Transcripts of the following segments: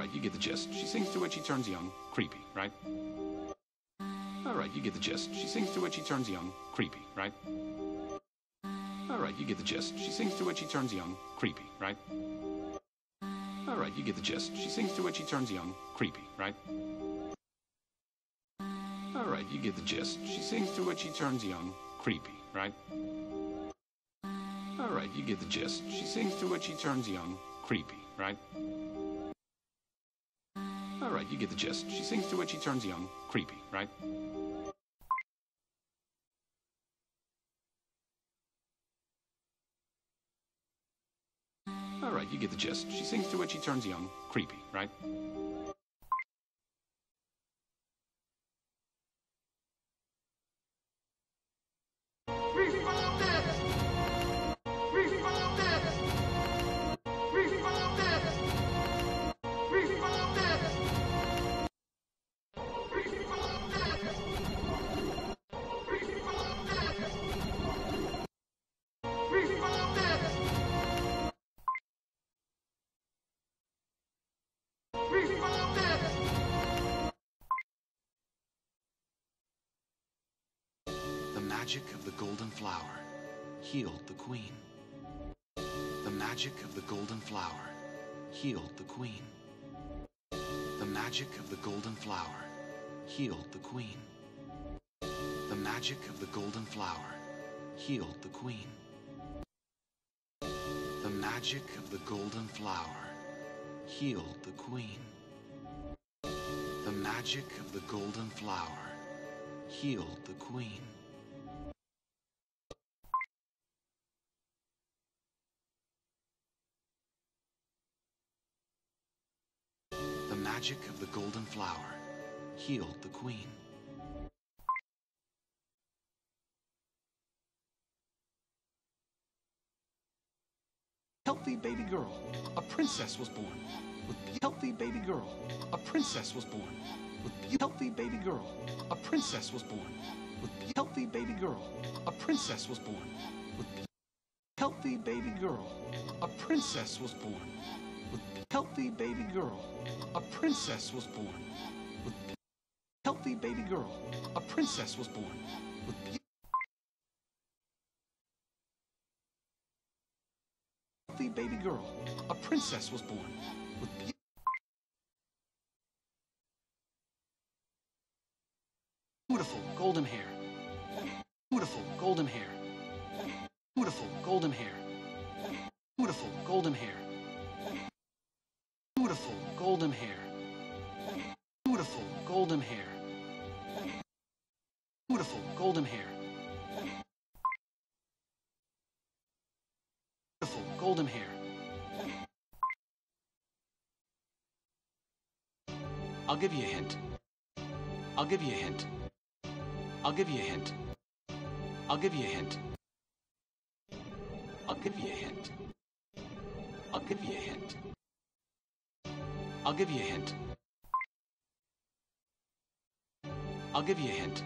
Alright, you get the gist. She sings to it, she turns young. Creepy, right? Alright, you get the gist. She sings to it, she turns young. Creepy, right? Alright, you get the gist. She sings to it, she turns young. Creepy, right? Alright, you get the gist. She sings to it, she turns young. Creepy, right? Alright, you get the gist. She sings to it, she turns young. Creepy, right? Alright, you get the gist. She sings to it, she turns young. Creepy, right? Alright, you get the gist. She sings to it, she turns young. Creepy, right? Alright, you get the gist. She sings to it, she turns young. Creepy, right? The magic of the golden flower healed the queen. The magic of the golden flower healed the queen. The magic of the golden flower healed the queen. The magic of the golden flower healed the queen. The magic of the golden flower healed the queen. The magic of the golden flower healed the queen. The magic of the golden flower healed the queen. Healthy baby girl, a princess was born. With healthy baby girl, a princess was born. With healthy baby girl, a princess was born. With healthy baby girl, a princess was born. With healthy baby girl, a princess was born. With healthy baby girl, a princess was born. With healthy baby girl, a princess was born. With healthy baby girl, a princess was born. With beautiful golden hair. Beautiful golden hair. Beautiful golden hair. Beautiful golden hair. Beautiful golden hair. Beautiful golden hair. Beautiful golden hair. Beautiful golden hair. I'll give you a hint. I'll give you a hint. I'll give you a hint. I'll give you a hint. I'll give you a hint. I'll give you a hint. I'll give you a hint. I'll give you a hint.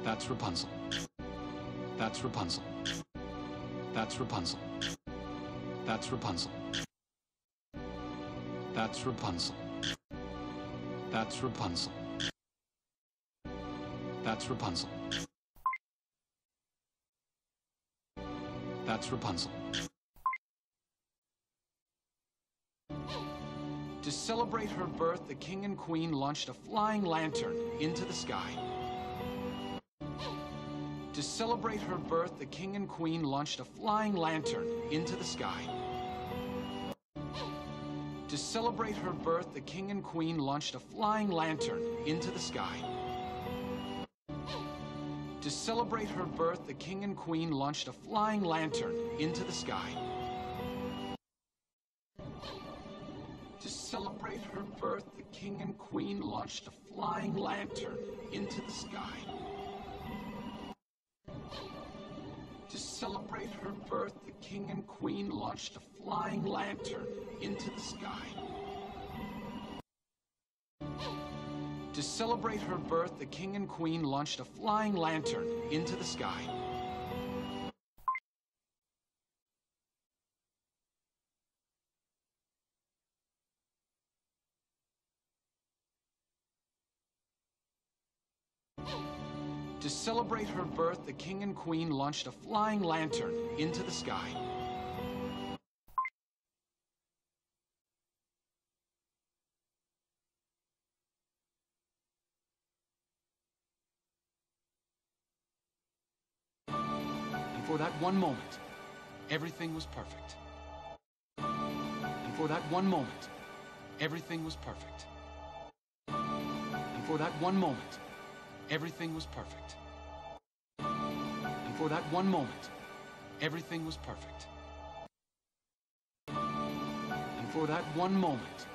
That's Rapunzel. That's Rapunzel. That's Rapunzel. That's Rapunzel. That's Rapunzel. That's Rapunzel. That's Rapunzel. That's Rapunzel. To celebrate her birth, the king and queen launched a flying lantern into the sky. To celebrate her birth, the king and queen launched a flying lantern into the sky. To celebrate her birth, the king and queen launched a flying lantern into the sky. To celebrate her birth, the king and queen launched a flying lantern into the sky. To celebrate her birth, the king and queen launched a flying lantern into the sky. To celebrate her birth, the king and queen launched a flying lantern into the sky. To celebrate her birth, the king and queen launched a flying lantern into the sky. To celebrate her birth, the king and queen launched a flying lantern into the sky. And for that one moment, everything was perfect. And for that one moment, everything was perfect. And for that one moment, everything was perfect. And for that one moment, everything was perfect. And for that one moment,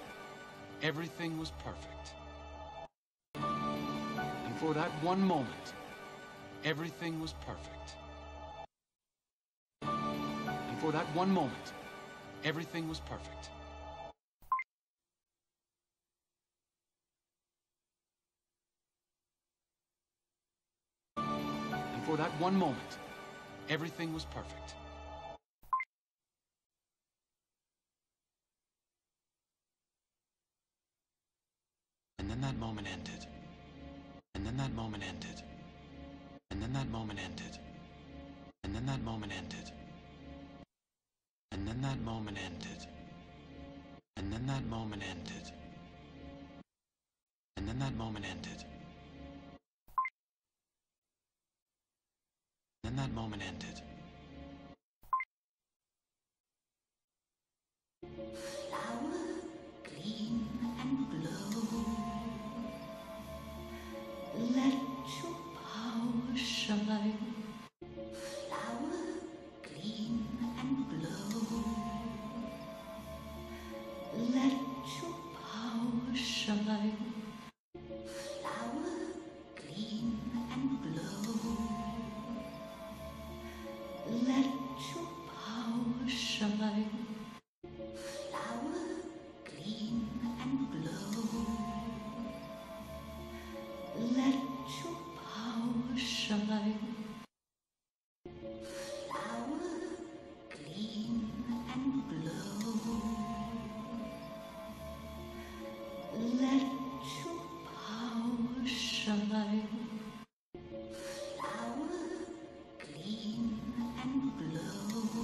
everything was perfect. And for that one moment, everything was perfect. And for that one moment, everything was perfect. And for that one moment, everything was perfect. And then that moment ended. And then that moment ended. And then that moment ended. And then that moment ended. And then that moment ended. And then that moment ended. And then that moment ended. And then that moment ended. Flower, gleam and glow. Let your power shine. Flower, gleam and glow. Let your power shine. Flower, gleam and glow. Let your power shine. Flower, gleam and glow. Let your power shine. Flower, gleam and glow. Let your power shine. Flower, gleam and glow.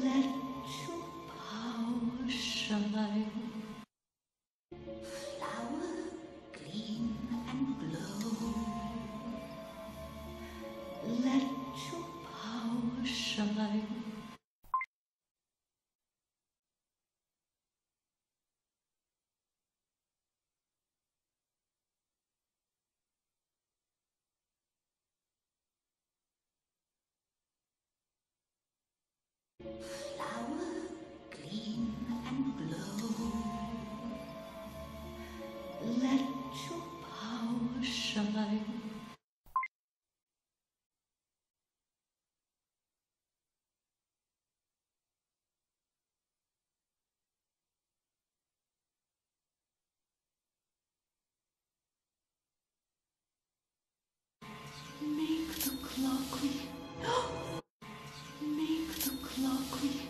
Let your power shine. Flower, gleam and glow. Let your power shine. Flower, gleam and glow. Let your power shine. Make the clock ring. Make the clock ring.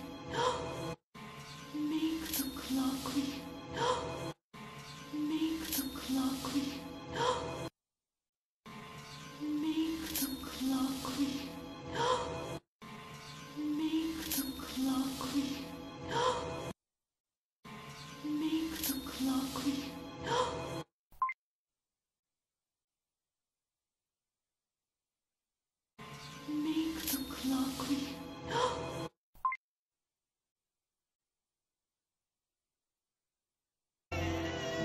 Make the clock ring. Make the clock ring. Make the clock ring. Make the clock ring. Make the clock ring. Make the clock ring.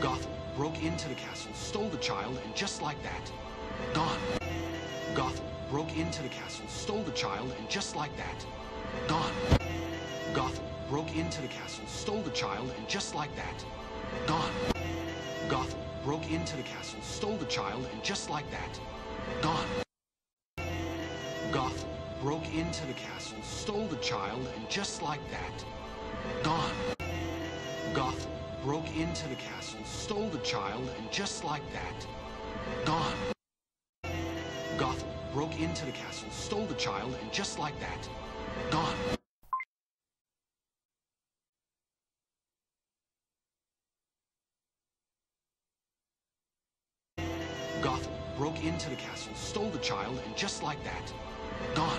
Gothel broke into the castle, stole the child, and just like that, gone. Gothel broke into the castle, stole the child, and just like that, gone. Gothel broke into the castle, stole the child, and just like that, gone. Gothel broke into the castle, stole the child, and just like that, gone. Gothel broke into the castle, stole the child, and just like that, gone. Gothel broke into the castle, stole the child, and just like that, gone. Gothel broke into the castle, stole the child, and just like that, gone. child, and just like that, gone.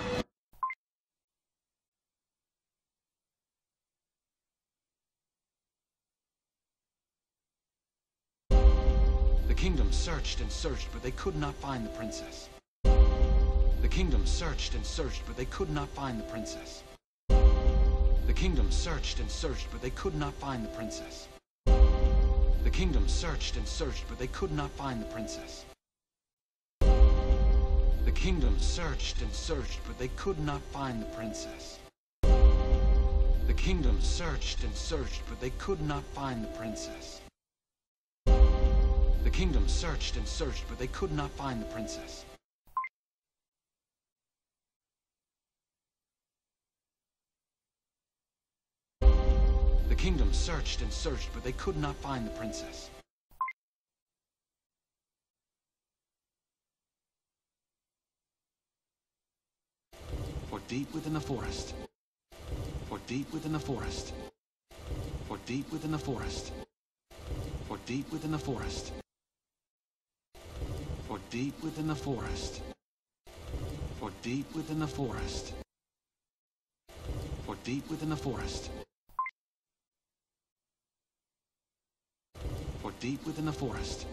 The kingdom searched and searched, but they could not find the princess. The kingdom searched and searched, but they could not find the princess. The kingdom searched and searched, but they could not find the princess. The kingdom searched and searched, but they could not find the princess. The kingdom searched and searched, but they could not find the princess. The kingdom searched and searched, but they could not find the princess. The kingdom searched and searched, but they could not find the princess. The kingdom searched and searched, but they could not find the princess. For deep within the forest, for deep within the forest, for deep within the forest, for deep within the forest, for deep within the forest, for deep within the forest, for deep within the forest, for deep within the forest,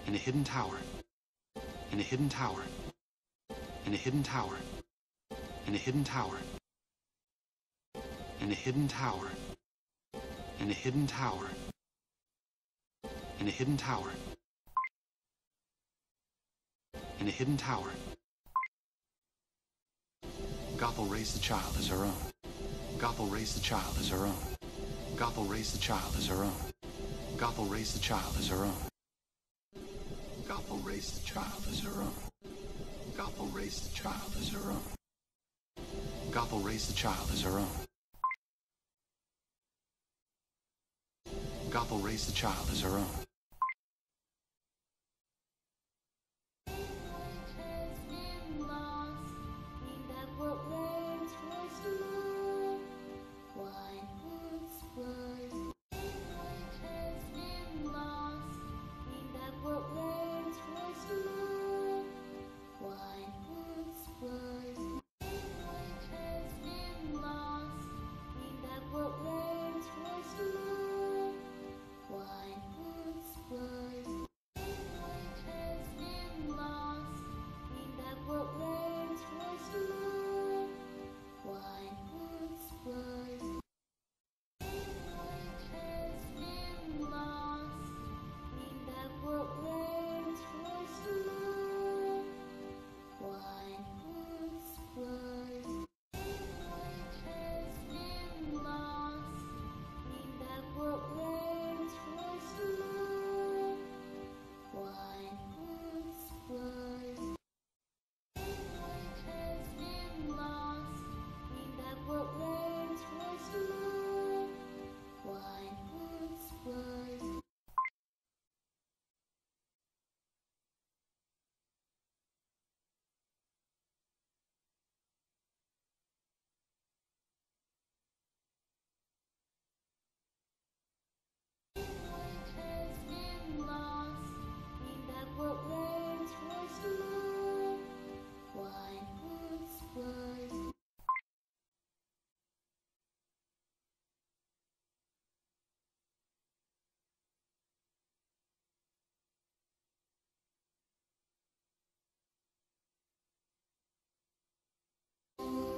in a hidden tower, in a hidden tower, in a hidden tower, in a hidden tower, in a hidden tower, in a hidden tower, in a hidden tower, in a hidden tower. Gothel raised the child as her own. Gothel raised the child as her own. Gothel raised the child as her own. Gothel raised the child as her own. Gothel raised the child as her own. Gothel raised the child as her own. Gothel raised the child as her own. Gothel raised the child as her own.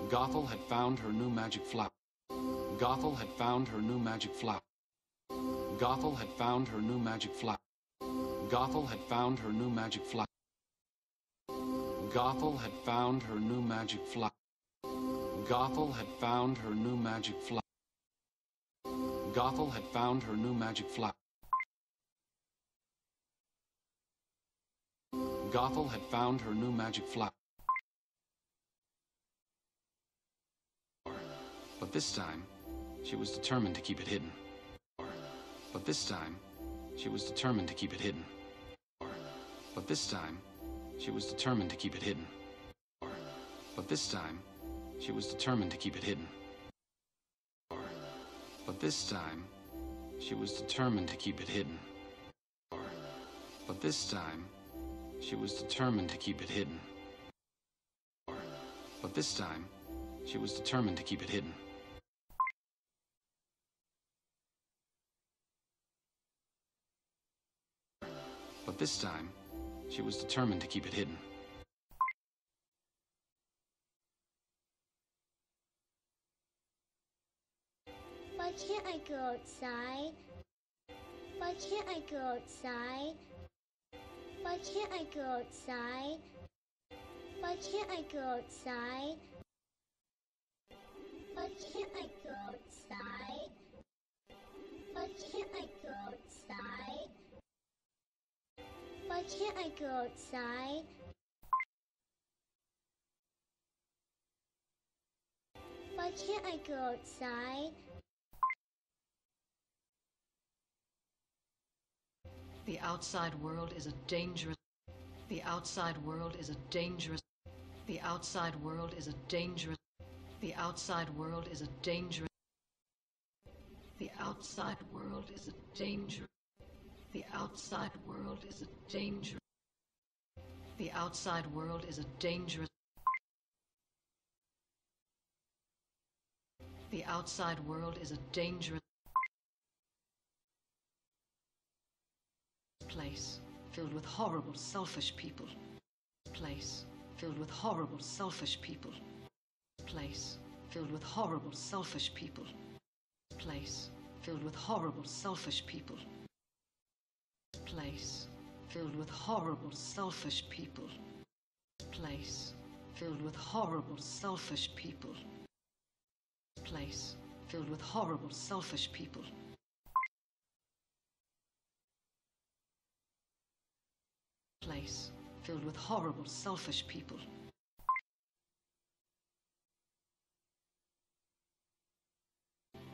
Gothel had found her new magic flower. Gothel had found her new magic flower. Gothel had found her new magic flower. Gothel had found her new magic flower. Gothel had found her new magic flower. Gothel had found her new magic flower. Gothel had found her new magic flower. Gothel had found her new magic flower. But this time, she was determined to keep it hidden. But this time, she was determined to keep it hidden. But this time, she was determined to keep it hidden. But this time, she was determined to keep it hidden. But this time, she was determined to keep it hidden. But this time, she was determined to keep it hidden. But this time, she was determined to keep it hidden. But this time, she was determined to keep it hidden. Why can't I go outside? Why can't I go outside? Why can't I go outside? Why can't I go outside? Why can't I go outside? Why can't I go outside? Why can't I go outside? Why can't I go outside? The outside world is a dangerous. The outside world is a dangerous. The outside world is a dangerous. The outside world is a dangerous. The outside world is a dangerous. The outside world is a dangerous. The outside world is a dangerous. The outside world is a dangerous place filled with horrible, selfish people. Place filled with horrible, selfish people. Place filled with horrible, selfish people. Place filled with horrible, selfish people. Place filled with horrible, selfish people. Place filled with horrible, selfish people. Place filled with horrible, selfish people. Place filled with horrible, selfish people.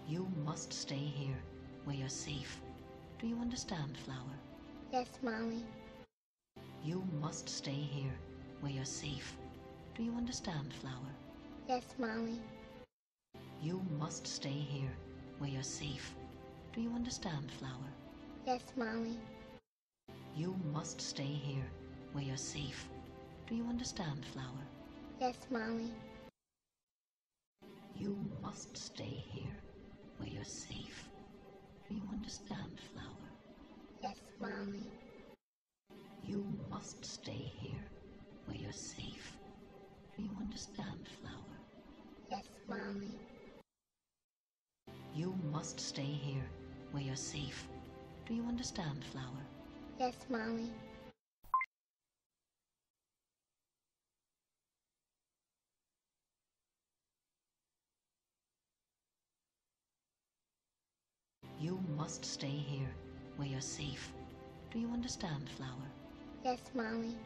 You must stay here, where you're safe. Do you understand, Flower? Yes, Mommy. You must stay here, where you're safe. Do you understand, Flower? Yes, Mommy. You must stay here, where you're safe. Do you understand, Flower? Yes, Mommy. You must stay here, where you're safe. Do you understand, Flower? Yes, Mommy. You must stay here, where you're safe. Do you understand, Flower? Yes, Mommy. You must stay here, where you're safe. Do you understand, Flower? Yes, Mommy. You must stay here, where you're safe. Do you understand, Flower? Yes, Mommy. You must stay here, where you're safe. Do you understand, Flower? Yes, Mommy.